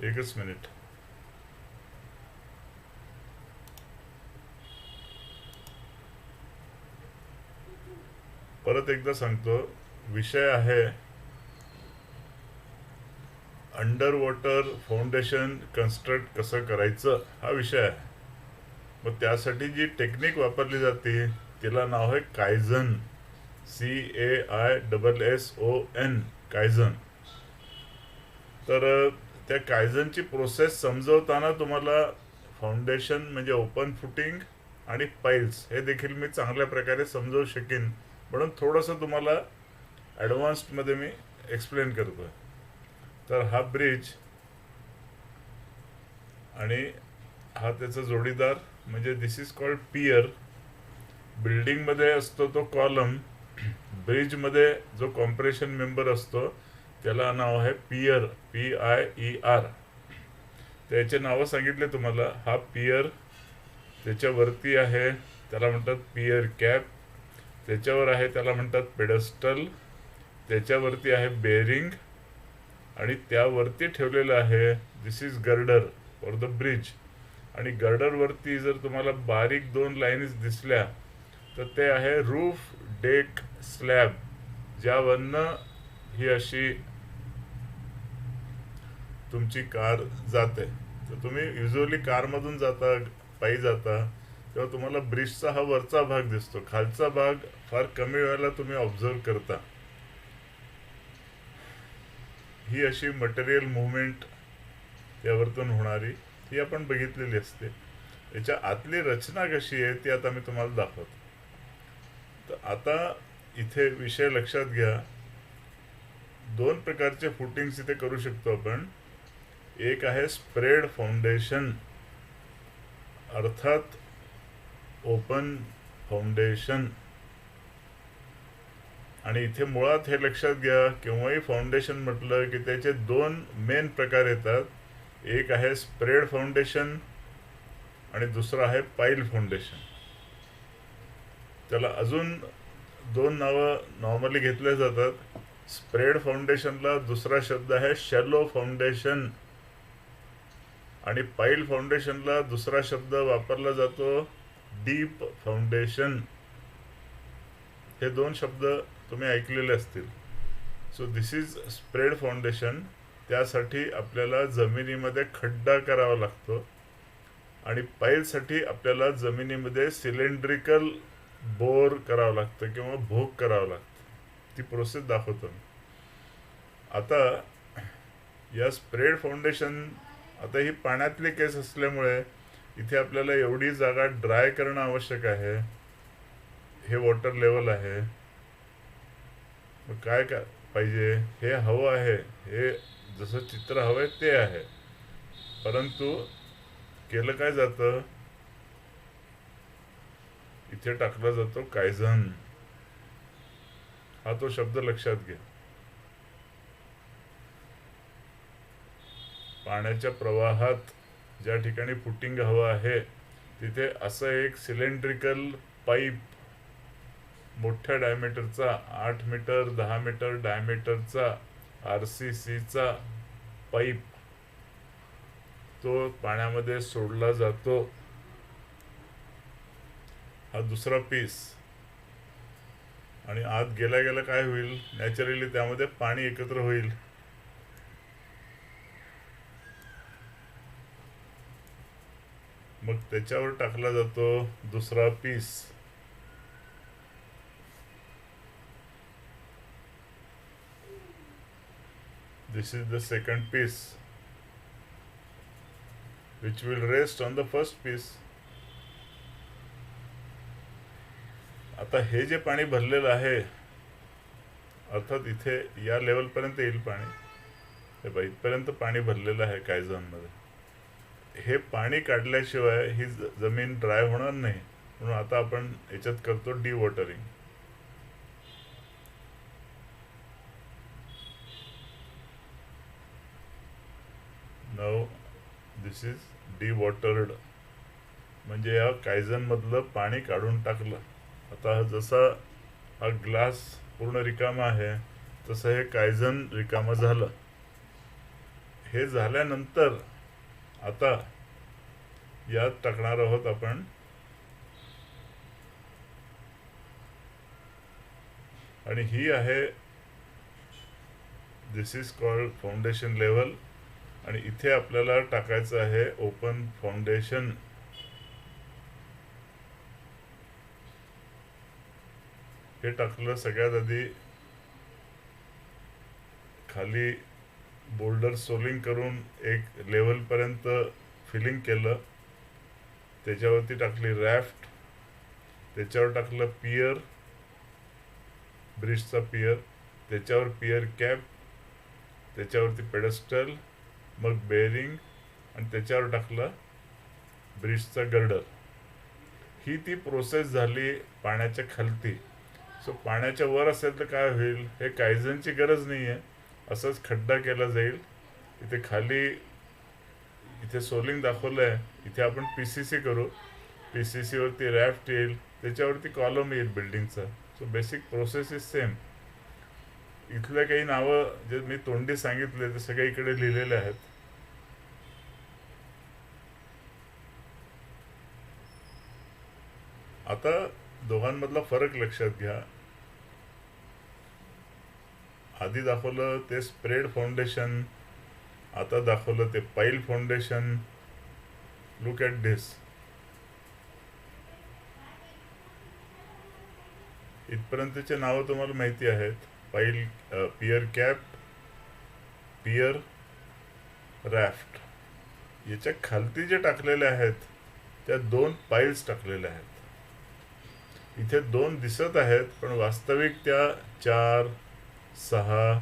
एकच मिनिट. परत एकदा सांगतो, विषय आहे अंडर वॉटर फाउंडेशन कन्स्ट्रक्ट कसं करायचं, हा विषय आहे. मग त्यासाठी जी टेक्निक वापरली जाते तिला नाव आहे कायझन. CAISSON, Kaizen. तर त्या कायझनची प्रोसेस समजवताना तुम्हाला फाउंडेशन म्हणजे ओपन फुटिंग आणि पाईल्स हे देखील मी चांगल्या प्रकारे समजावू शकेन, म्हणून थोडंसं तुम्हाला ॲडव्हान्स्डमध्ये मी एक्सप्लेन करतो. तर हा ब्रिज आणि हा त्याचा जोडीदार म्हणजे दिस इज कॉल्ड पियर. बिल्डिंगमध्ये असतो तो कॉलम, ब्रिजमध्ये जो कॉम्प्रेशन मेंबर असतो त्याला नाव आहे पियर, PIER. त्याचे नावं सांगितले तुम्हाला. हा पियर, त्याच्यावरती आहे त्याला म्हणतात पियर कॅप, त्याच्यावर आहे त्याला म्हणतात पेडस्टल, त्याच्यावरती आहे बेरिंग, आणि त्यावरती ठेवलेलं आहे this is girder for the bridge. आणि गर्डरवरती जर तुम्हाला बारीक 2 लाईन्स दिसल्या तर ते आहे रूफ डेक स्लॅब, ज्यावरनं ही अशी तुमची कार जाते. तर तुम्ही युजली कारमधून जाता, पायी जाता, तेव्हा तुम्हाला ब्रिजचा हा वरचा भाग दिसतो, खालचा भाग फार कमी वेळेला तुम्ही ऑब्झर्व करता. ही अशी मटेरियल मुवमेंट यावरतून होणारी ही आपण बघितलेली असते. याच्या आतली रचना कशी आहे ती आता मी तुम्हाला दाखवतो. तर आता इथे विषय लक्षात घ्या, 2 प्रकारचे फुटिंग्स इथे करू शकतो आपण. एक आहे स्प्रेड फाउंडेशन, अर्थात ओपन फाउंडेशन. आणि इथे मुळात हे लक्षात घ्या, केव्हाही फाउंडेशन म्हटलं की त्याचे 2 मेन प्रकार येतात. एक आहे स्प्रेड फाउंडेशन आणि दुसरं आहे पाईल फाउंडेशन. त्याला अजून 2 नावं नॉर्मली घेतले जातात. स्प्रेड फाउंडेशनला दुसरा शब्द आहे शॅलो फाउंडेशन, आणि पाईल फाउंडेशनला दुसरा शब्द वापरला जातो डीप फाउंडेशन. हे 2 शब्द तुम्ही ऐकलेले असतील. So this is spread foundation. त्यासाठी आपल्याला जमिनीमध्ये खड्डा करावा लागतो, आणि पाईलसाठी आपल्याला जमिनीमध्ये सिलेंड्रिकल बोर करावं लागतं किंवा भोग करावं लागतं. ती प्रोसेस दाखवतो मी आता. या स्प्रेड फाउंडेशन, आता ही पाण्यातली केस असल्यामुळे इथे आपल्याला एवढी जागा ड्राय करणं आवश्यक आहे. हे वॉटर लेवल आहे. मग काय पाहिजे, हे हवं आहे, हे जसं चित्र हवंय ते आहे. परंतु केलं काय जातं, इथे टाकला जातो कायझन. हा तो शब्द लक्षात घ्या. पाण्याच्या प्रवाहात ज्या ठिकाणी फुटिंग हवं आहे तिथे असं एक सिलेंड्रिकल पाईप, मोठ्या डायमीटरचा, 8 मीटर 10 मीटर डायमीटरचा RCCचा पाईप, तो पाण्यामध्ये सोडला जातो. हा दुसरा पीस. आणि आत गेल्या गेल्या काय होईल, नॅचरली त्यामध्ये पाणी एकत्र होईल. मग त्याच्यावर टाकला जातो दुसरा piece. This is the second piece which will rest on the first piece. आता हे जे पाणी भरलेलं आहे, अर्थात इथे या लेवलपर्यंत येईल पाणी, हे बघा इथपर्यंत पाणी भरलेलं आहे कायझनमध्ये. हे पाणी काढल्याशिवाय ही जमीन ड्राय होणार नाही, म्हणून आता आपण याच्यात करतो D watering. Now this is D watered, म्हणजे या कायझन मधलं पाणी काढून टाकलं. आता जसा हा ग्लास पूर्ण रिकामा आहे तसं हे कायझन रिकामं झालं. हे झाल्यानंतर आता यात टाकणार आहोत आपण आणि ही आहे this is called foundation level आणि इथे आपल्याला टाकायचं आहे ओपन फाउंडेशन. हे टाकलं. सगळ्यात आधी खाली बोल्डर सोलिंग करून एक लेवलपर्यंत फिलिंग केलं. त्याच्यावरती टाकली रॅफ्ट, त्याच्यावर टाकलं पियर, ब्रिजचा पियर, त्याच्यावर पियर कॅप, त्याच्यावरती पेडस्टल, मग बेअरिंग आणि त्याच्यावर टाकलं ब्रिजचा गर्डर. ही ती प्रोसेस झाली पाण्याच्या खालती. सो पाण्याच्या वर असेल तर काय होईल हे कायझनची गरज नाही आहे. असंच खड्डा केला जाईल. इथे खाली इथे सोलिंग दाखवलं आहे, इथे आपण PCC करू. PCC वरती रॅफ्ट येईल, त्याच्यावरती कॉलम येईल बिल्डिंगचा. So basic process is same. इथल्या काही नावं जे मी तोंडी सांगितले ते सगळे इकडे लिहिलेले आहेत. आता दोघांमधला फरक लक्षात घ्या. आधी दाखवलं ते स्प्रेड फाउंडेशन, आता दाखवलं ते पाईल फाउंडेशन. लुक ॲट दिस. इथपर्यंतचे नावं तुम्हाला माहिती आहेत. पाईल, पियर कॅप, पियर, रॅफ्ट. याच्या खालती जे टाकलेले आहेत त्या 2 पाईल्स टाकलेल्या आहेत. इथे 2 दिसत आहेत पण वास्तविक त्या 4, 6,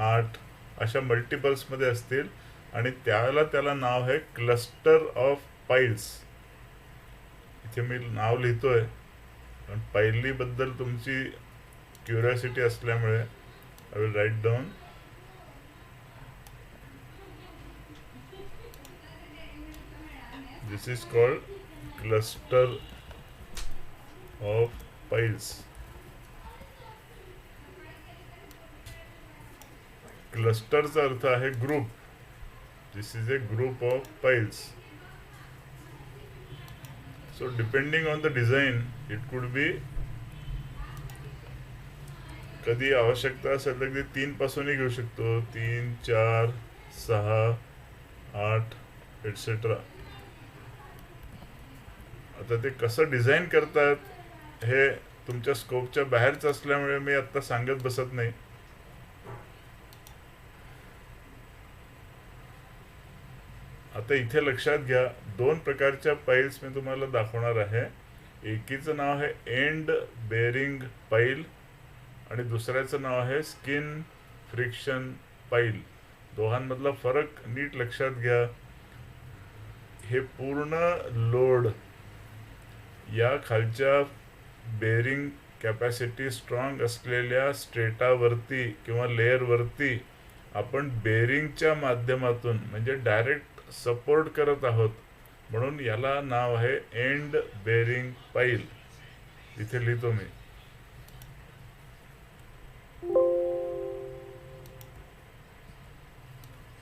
8 अशा मल्टिपल्समध्ये असतील आणि त्याला नाव आहे क्लस्टर ऑफ पाईल्स. इथे मी नाव लिहितोय पण पायलीबद्दल तुमची क्युरियोसिटी असल्यामुळे I will write down. This is called cluster of piles. क्लस्टरचा अर्थ आहे group. This is a group of piles. So depending on the design it could be, कधी आवश्यकता असेल तर 3 पासूनही घेऊ शकतो. 3, 4, 6, 8 एटसेट्रा. आता ते कसं डिझाईन करतात हे तुमच्या स्कोपच्या बाहेरच असल्यामुळे मी आत्ता सांगत बसत नाही. आता इथे लक्षात घ्या 2 प्रकारच्या पाईल्स मी तुम्हाला दाखवणार आहे. एकीचं नाव आहे एंड बेअरिंग पाईल आणि दुसऱ्याचं नाव आहे स्किन फ्रिक्शन पाईल. दोघांमधला फरक नीट लक्षात घ्या. हे पूर्ण लोड या खालच्या बेअरिंग कॅपॅसिटी स्ट्रॉंग असलेल्या स्ट्रेटावरती किंवा लेअरवरती आपण बेअरिंगच्या माध्यमातून म्हणजे डायरेक्ट सपोर्ट करत आहोत. म्हणून याला नाव आहे एंड बेअरिंग पाईल. इथे लिहितो मी.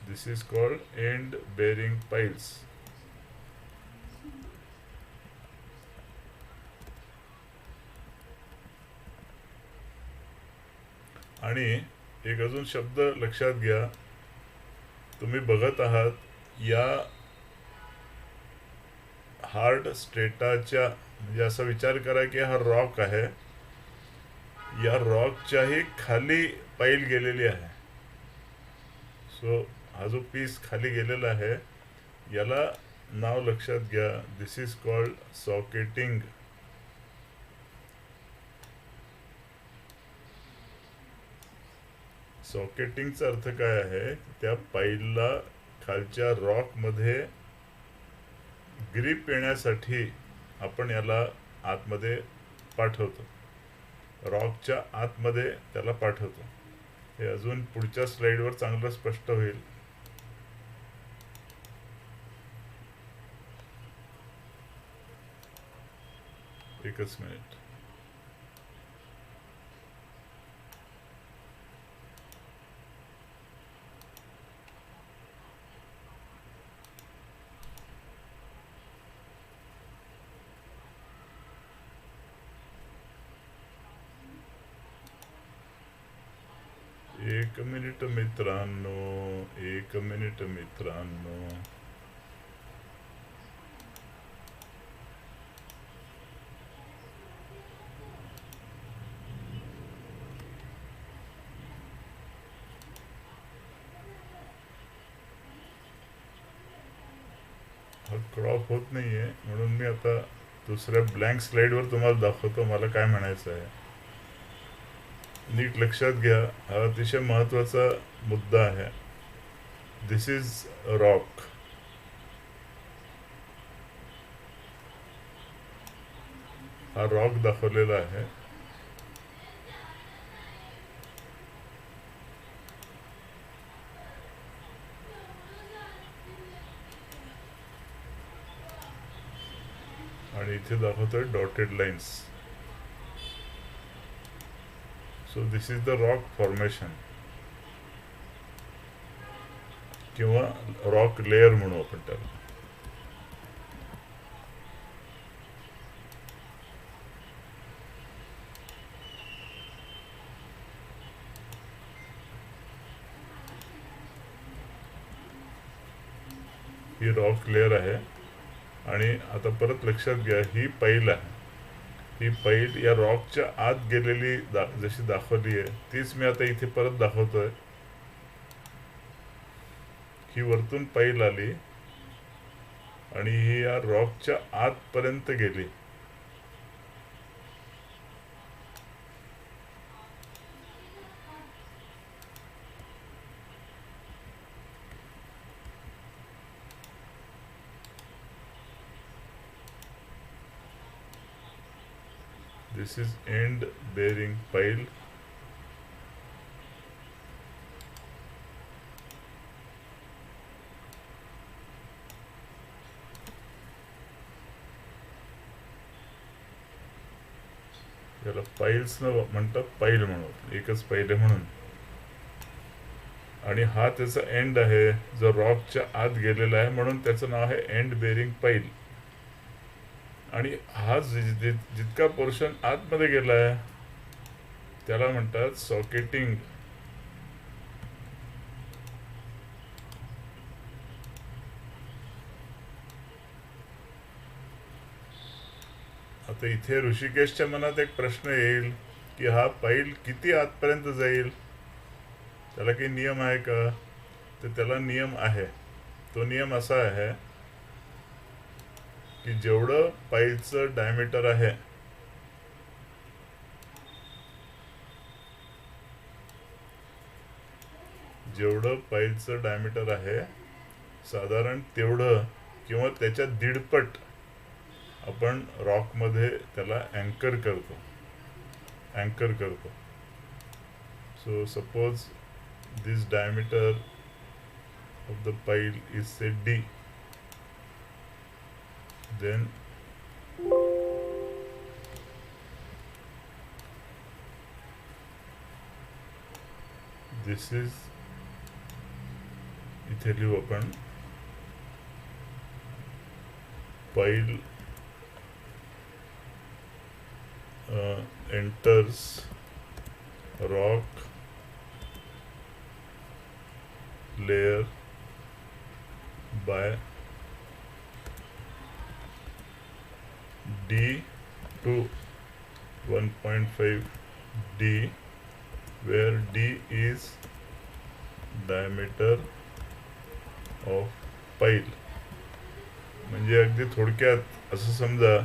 This is called end bearing piles. आणि एक अजून शब्द लक्षात घ्या. तुम्ही बघत आहात या हार्ड स्ट्रेटाच्या, म्हणजे असा विचार करा की हा रॉक आहे. या रॉकच्याही खाली पाईल गेलेली आहे. सो हा जो पीस खाली गेलेला आहे याला नाव लक्षात घ्या. दिस इज कॉल्ड सॉकेटिंग. सॉकेटिंगचा अर्थ काय आहे, त्या पाईलला खालच्या रॉकमध्ये ग्रिप येण्यासाठी आपण याला आतमध्ये पाठवतो. रॉकच्या आतमध्ये त्याला पाठवतो. हे अजून पुढच्या स्लाइडवर चांगलं स्पष्ट होईल. एकच मिनिट. एक मिनिट मित्रांनो, एक मिनिट मित्रांनो. हा क्रॉप होत नाहीये म्हणून मी आता दुसऱ्या ब्लँक स्लाइडवर तुम्हाला दाखवतो मला काय म्हणायचं आहे. नीट लक्षात घ्या, हा अतिशय महत्वाचा मुद्दा आहे. This is rock. हा रॉक दाखवलेला आहे. आणि इथे दाखवतोय dotted lines. So this is the rock formation किंवा रॉक लेयर म्हणू आपण त्याला. ही रॉक लेयर आहे. आणि आता परत लक्षात घ्या, ही पैल आहे. ही पैल या रॉकच्या आत गेलेली जशी दाखवली आहे तीच मी आता इथे परत दाखवतोय. ही वरतून पैल आली आणि ही या रॉकच्या आतपर्यंत गेली. This is end bearing pile. याला पाईल्स न म्हणतात, पाईल म्हणून, एकच पाईल म्हणून. आणि हा त्याचा एंड आहे जो रॉकच्या आत गेलेला आहे म्हणून त्याचं नाव आहे एंड बेरिंग पाईल. आणि हा जितका पोर्शन आतमध्ये गेला आहे त्याला म्हणतात सॉकेटिंग. आता इथे ऋषिकेशच्या मनात एक प्रश्न येईल की हा पाईल किती आतपर्यंत जाईल, त्याला काही नियम आहे का? तर त्याला नियम आहे. तो नियम असा आहे की जेवढं पाईलचं डायमीटर आहे जेवढं पाईलचं डायमीटर आहे साधारण तेवढं किंवा त्याच्या दीडपट आपण रॉकमध्ये त्याला अँकर करतो. So suppose this diameter of the pile is say D. Then this is, इथे लिहू आपण pile enters rock layer by D to 1.5 D, where D is diameter of pile. म्हणजे अगदी थोडक्यात असं समजा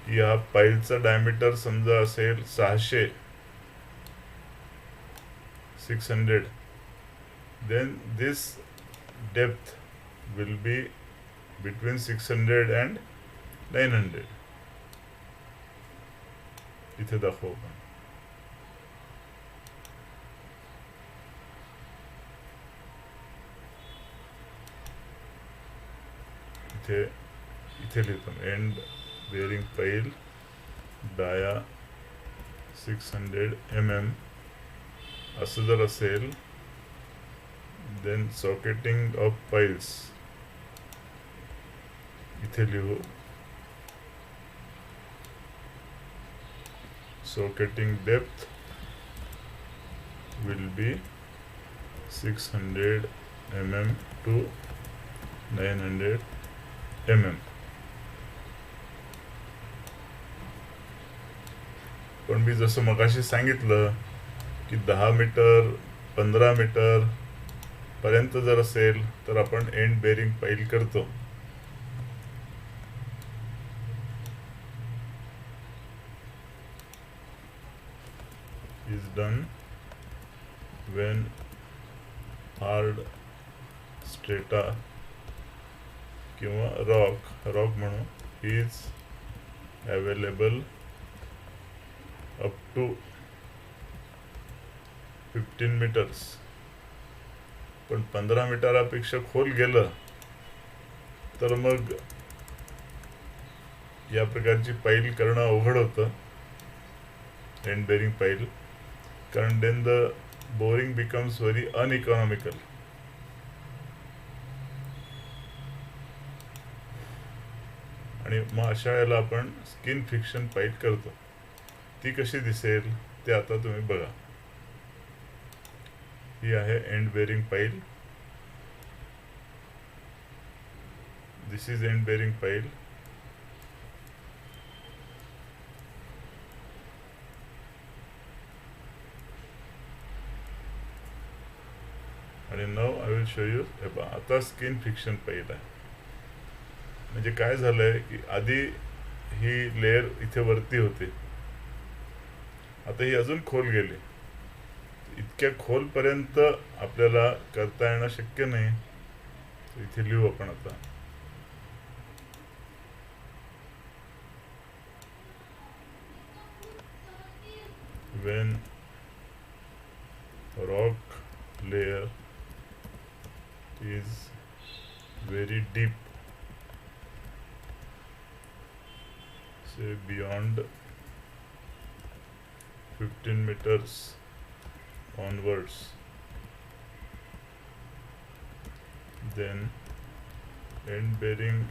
की हा पाईलचा डायमीटर समजा असेल 600, then this depth will be between 600 and 900. इथे दाखवू आपण. इथे लिहितो एंड बेअरिंग पाईल डाया 600 mm असं जर असेल देन सॉकेटिंग ऑफ पाईल्स इथे लिहू. socketing depth will be 600 mm to 900 mm. पण मी जसं मगाशी सांगितलं की 10 मीटर 15 मीटर पर्यंत जर असेल तर आपण एंड बेरिंग पाईल करतो. is done when hard strata किंवा रॉक म्हणू is available up to 15 meters. पण 15 मीटरापेक्षा खोल गेलं तर मग या प्रकारची पाईल करणं अवघड होतं, एंड बेरिंग पाईल, कारण then the boring becomes very uneconomical. आणि मग अशा वेळेला आपण स्किन फ्रिक्शन पाईल करतो. ती कशी दिसेल ते आता तुम्ही बघा. ही आहे एंड बेरिंग पाईल. दिस इज एंड बेरिंग पाईल. आणि नाव आय विल शो यू. आता स्किन फ्रिक्शन पाईल आहे. म्हणजे काय झालंय की आधी ही लेअर इथे वरती होती, आता ही अजून खोल गेली. इतक्या खोलपर्यंत आपल्याला करता येणं शक्य नाही. इथे लिहू आपण आता. when rock layer is very deep, say beyond 15 meters onwards, then end bearing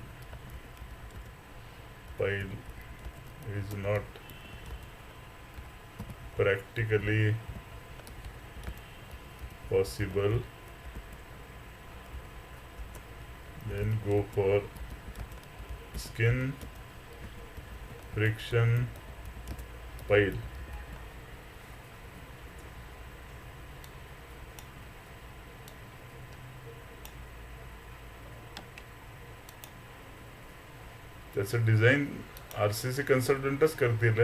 pile is not practically possible. Then go for skin friction pile. त्याचं डिझाईन RCC कन्सल्टंटच करतील.